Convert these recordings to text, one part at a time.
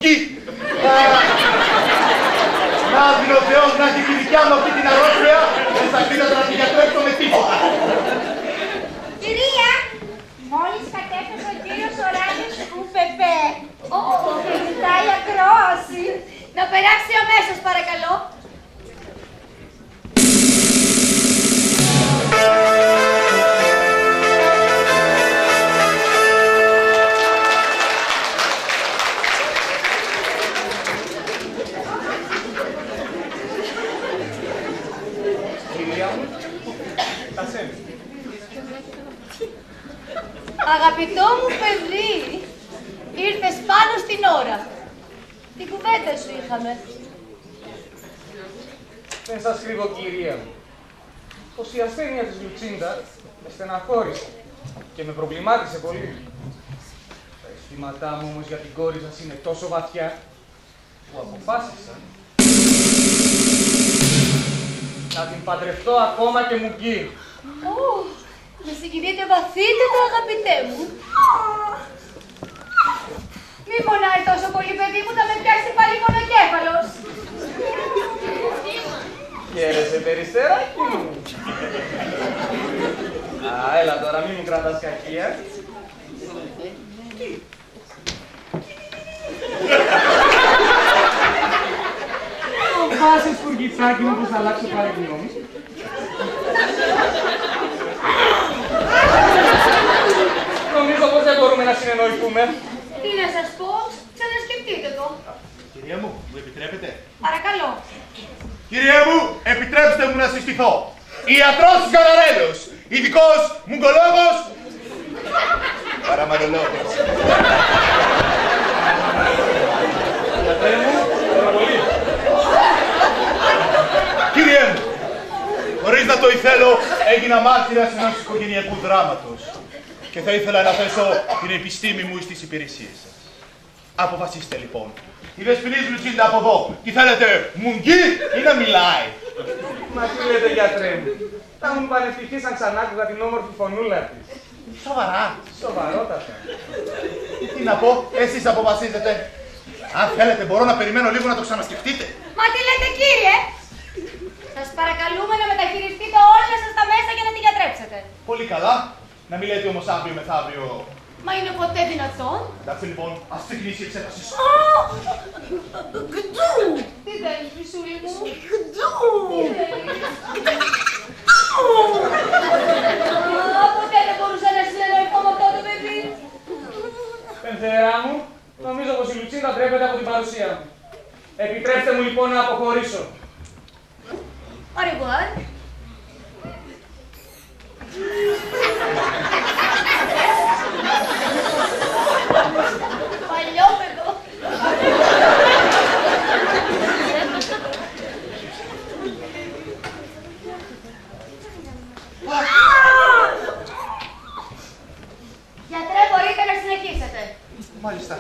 Να δίνει ο Θεός να έχει τη δικιά μου αυτή την αρρώστια, δεν θα πείτε να την γιατρέψω με τίποτα. Κυρία, μόλις κατέφτασε ο κύριος Οράνιος Κουπεπέ, και ζητάει ακρόαση. Να περάσει αμέσως παρακαλώ. Αγαπητό μου παιδί, ήρθες πάνω στην ώρα. Τι κουβέντα σου είχαμε? Δεν σας κρύβω, κυρία μου, πως η ασθένεια της Λουτσίντα με στεναχώρησε και με προβλημάτισε πολύ. Τα αισθήματά μου όμως για την κόρη σας είναι τόσο βαθιά που αποφάσισα να την παντρευτώ ακόμα και μου γκί. Με συγκινείτε βαθύτερα, αγαπητέ μου. Μη πονάει τόσο πολύ, παιδί μου, θα με πιάσει πάλι μονοκέφαλος. Χαίρεσαι, περιστεράκι μου. Έλα τώρα, μην μου κρατάς κακία. Βάζεις φουργιτσάκι μου πως θα αλλάξω πάλι γνώμη. Νομίζω πως δεν μπορούμε να συνεννοηθούμε. Τι να σας πω, ξανασκεφτείτε το. Κυρία μου, μου επιτρέπετε? Παρακαλώ. Κυρία μου, επιτρέψτε μου να συστηθώ. Ιατρός Γκαραρέλος, ειδικός μουγκολόγος, παραμαρολόγος. Γιατρέ μου, παραβολή. Κύριε μου, χωρίς να το ήθελω, έγινα μάρτυρας ενός οικογενειακού δράματος και θα ήθελα να θέσω την επιστήμη μου στις υπηρεσίες σας. Αποφασίστε λοιπόν. Η δεσποινής Λουτσίντα από εδώ, τι θέλετε, μουγγί ή να μιλάει? Μα τι λέτε, γιατρέ μου, θα μου πανευτυχεί σαν ξανά άκουγα την όμορφη φωνούλα της. Σοβαρά? Σοβαρότατα. Τι να πω, εσείς αποφασίζετε. Αν θέλετε, μπορώ να περιμένω λίγο να το ξανασκεφτείτε. Μα τι λέτε, κύριε? Σας παρακαλούμε να μεταχειριστείτε όλα σας τα μέσα για να την γιατρέψετε. Πολύ καλά. Να μην λέτε όμως αύριο μεθαύριο. Μα είναι ποτέ δυνατόν? Εντάξει λοιπόν, ας ξεκινήσει η εξέταση σου. Τι θέλεις, Χρυσούλη μου? Ποτέ δεν μπορούσα να συνεννοηθώ με αυτό το παιδί. Πενθερά μου, νομίζω πως η Λουτσίντα ντρέπεται από την παρουσία μου. Επιτρέψτε μου λοιπόν να αποχωρήσω. Au revoir. Παλιόπαιδο. Γιατρέ, μπορείτε να συνεχίσετε. Μάλιστα.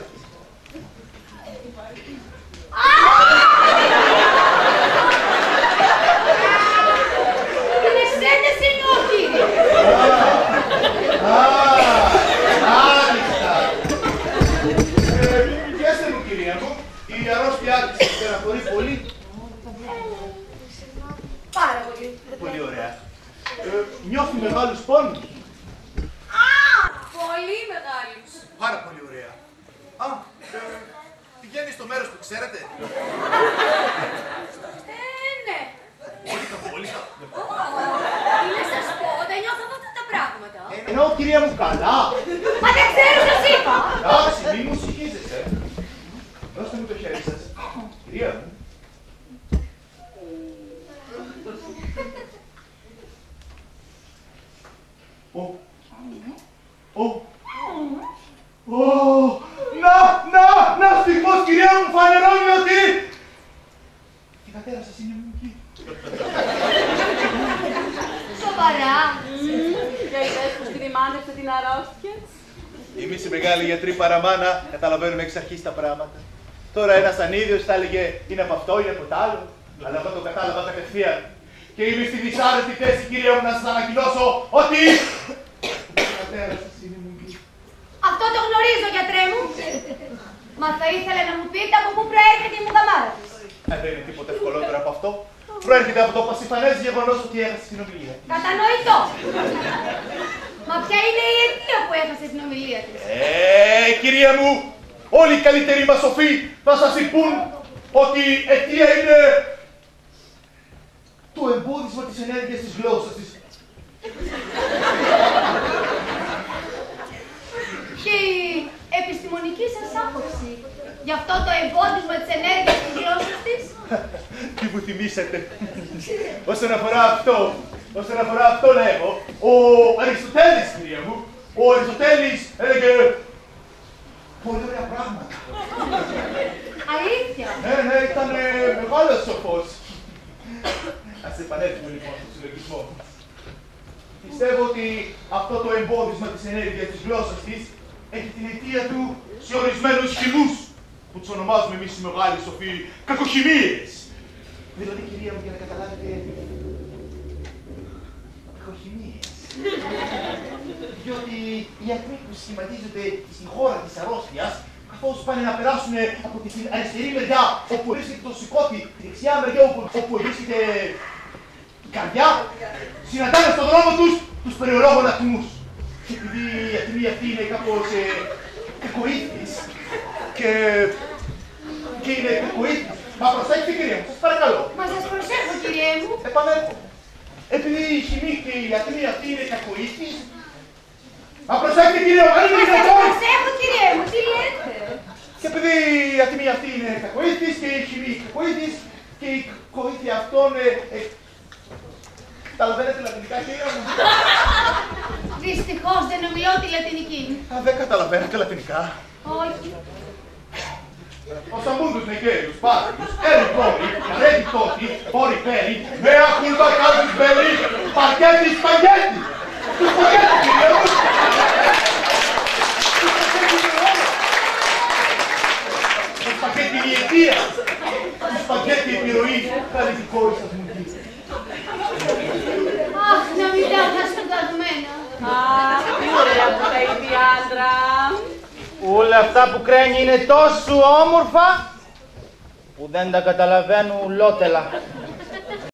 Πιάστε μου, κυρία μου, η αρρώστια της στεναχωρεί πολύ. Πάρα πολύ. Πολύ ωραία. Νιώθει μεγάλους πόνους. Πολύ μεγάλους. Πάρα πολύ ωραία. Πηγαίνει στο μέρος που ξέρετε. Ναι. Μπόλικα. Τι να σας πω, δεν νιώθω αυτά τα πράγματα. Ενώ, κυρία μου, καλά. Μα δεν ξέρω, σας είπα. Εντάξει, μη μου συγχύζεστε. Δώστε μου το χέρι σας. Κυρία μου. Να, στιγμός, κυρία μου, φανερώνει ότι η πατέρα σας είναι μουγγί. Σοβαρά. Και είδες πως τη ρημάδευσε την αρρώστια. Εμείς οι μεγάλοι γιατροί παραμάνα καταλαβαίνουμε εξ αρχής τα πράγματα. Τώρα ένας ανίδιος θα έλεγε είναι από αυτό ή από το άλλο, αλλά εγώ το κατάλαβα κατευθείαν. Και είμαι στη δυσάρεστη θέση, κυρία μου, να σας ανακοινώσω ότι ο πατέρας σας είναι μουγγί. Αυτό το γνωρίζω, γιατρέ μου. Μα θα ήθελα να μου πείτε από πού προέρχεται η μουγαμάρα της. Δεν είναι τίποτα ευκολότερο από αυτό. Προέρχεται από το πασιφανές γεγονός ότι έχασε την ομιλία της. Κατανοητό. Μα ποια είναι η αιτία που έχασε την ομιλία της? Κυρία μου, όλοι οι καλύτεροι μας σοφοί θα σας είπουν ότι η αιτία είναι το εμπόδισμα της ενέργειας της γλώσσας της. Και η επιστημονική σας άποψη γι' αυτό το εμπόδισμα της ενέργειας της γλώσσας της? Τι μου θυμίσατε. Όσον αφορά αυτό λέγω, ο Αριστοτέλης, κυρία μου, ο Αριστοτέλης έλεγε πολύ ωραία πράγματα. Αλήθεια? Ναι, ήταν μεγάλος σοφός. Ας επανέλθουμε λοιπόν στο συλλογισμό. Πιστεύω ότι αυτό το εμπόδισμα της ενέργειας της γλώσσας της έχει την αιτία του σε ορισμένους χυμούς που τους ονομάζουμε εμείς οι μεγάλοι σοφοί κακοχημίες. Δηλαδή, κυρία μου, για να καταλάβετε, κακοχημίες. Διότι οι ιατροί που σχηματίζονται στη χώρα της αρρώστιας, καθώς πάνε να περάσουν από την αριστερή μεριά όπου βρίσκεται το σηκώτη, τη δεξιά μεριά όπου βρίσκεται η καρδιά, συναντάνε στον δρόμο τους περιολόγων ατμούς. Και επειδή η ατμή αυτή είναι κάπως κακοήθης και είναι κακοήθης, μα προσέχετε, κυρία μου, σας παρακαλώ. Μα σας προσέχω, κύριε μου. Επανέρχομαι. Επειδή η χημή και η ατμή αυτή είναι κακοήθης, μα προσέχετε, κύριε μου, αν είναι Μα σας προσέχω, κύριε μου, τι λέτε? Και επειδή η ατμή αυτή είναι κακοήθης και η χημή κακοήθης και η κακοήθεια αυτών. Καταλαβαίνετε λατινικά, κυρία μου? Δυστυχώς δεν ομιλώ τη λατινική. Δεν καταλαβαίνετε λατινικά. Όχι. Os amundos negreiros, pátrios, eritori, redditori, poriperi, mea culpa casus belli, spaghetti, spaghetti! Tu spaghetti, κυρία μου! Το σπαγγέτι είναι η αιτία. Το σπαγγέτι επιρροή. Καλή την κόρη σας μου πει. Αχ, να μην τα χάσω τα δεδομένα. Αχ, τι ωραία που τα είπε η άντρα. Όλα αυτά που κραίνει είναι τόσο όμορφα που δεν τα καταλαβαίνω ουλότελα.